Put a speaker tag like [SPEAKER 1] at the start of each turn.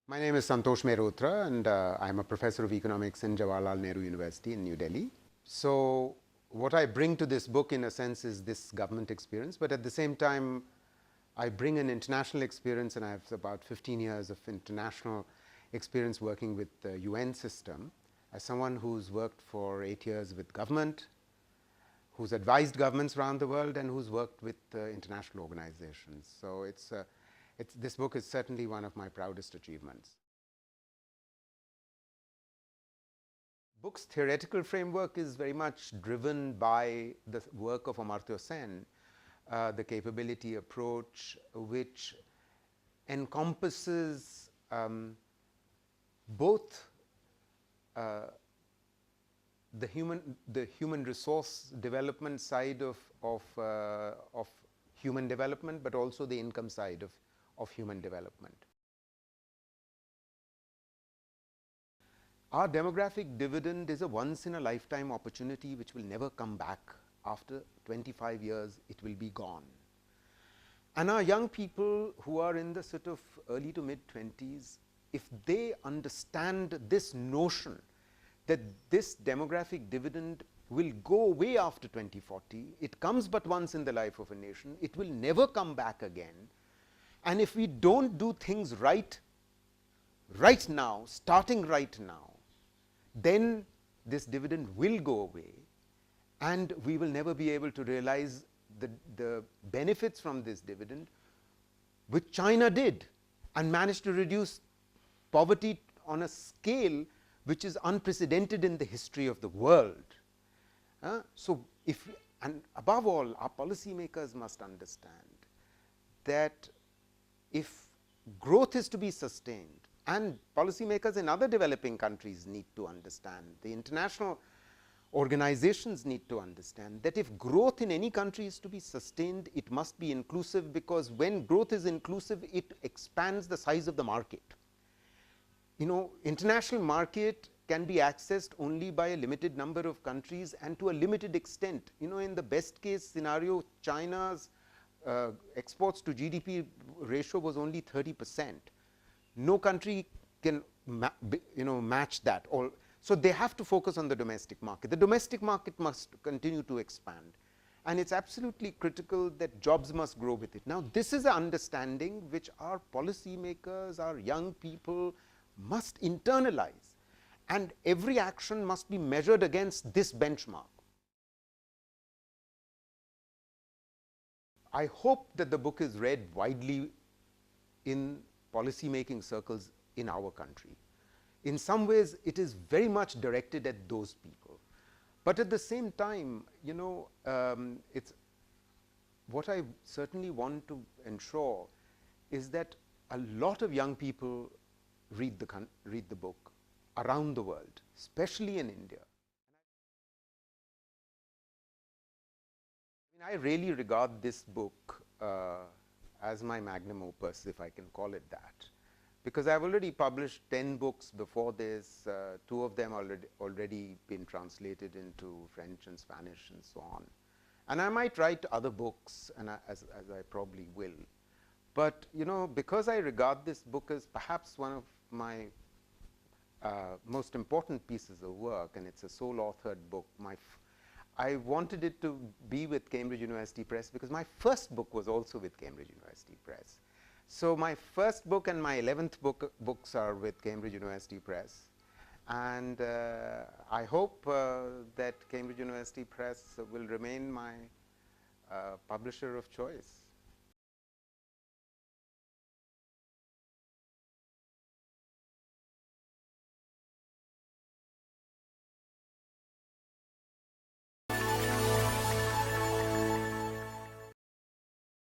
[SPEAKER 1] My name is Santosh Mehrotra, and I'm a professor of economics in Jawaharlal Nehru University in New Delhi. So what I bring to this book, in a sense, is this government experience, but at the same time, I bring an international experience, and I have about 15 years of international experience working with the UN system as someone who's worked for 8 years with government, who's advised governments around the world, and who's worked with international organizations. So this book is certainly one of my proudest achievements. Book's theoretical framework is very much driven by the work of Amartya Sen, the capability approach, which encompasses both the human resource development side of human development, but also the income side of human development. Our demographic dividend is a once in a lifetime opportunity which will never come back. After 25 years, it will be gone. And our young people who are in the sort of early to mid 20s, if they understand this notion that this demographic dividend will go away after 2040, it comes but once in the life of a nation, it will never come back again. And if we don't do things right now, starting right now, then this dividend will go away, and we will never be able to realize the benefits from this dividend, which China did and managed to reduce poverty on a scale which is unprecedented in the history of the world. And above all, our policymakers must understand that if growth is to be sustained, and policymakers in other developing countries need to understand, the international organizations need to understand that if growth in any country is to be sustained, it must be inclusive, because when growth is inclusive, it expands the size of the market. International market can be accessed only by a limited number of countries and to a limited extent. In the best case scenario, China's exports to GDP ratio was only 30%. No country can match that. So they have to focus on the domestic market. The domestic market must continue to expand, and it's absolutely critical that jobs must grow with it. Now, this is an understanding which our policymakers, our young people must internalize, and every action must be measured against this benchmark. I hope that the book is read widely in policy-making circles in our country. In some ways, it is very much directed at those people. But at the same time, it's what I certainly want to ensure is that a lot of young people read the book around the world, especially in India. I really regard this book as my magnum opus, if I can call it that, because I have already published 10 books before this. 2 of them already been translated into French and Spanish and so on. And I might write other books, and as I probably will. But because I regard this book as perhaps one of my most important pieces of work, and it's a sole authored book, I wanted it to be with Cambridge University Press because my first book was also with Cambridge University Press. So my first book and my 11th books are with Cambridge University Press, and I hope that Cambridge University Press will remain my publisher of choice.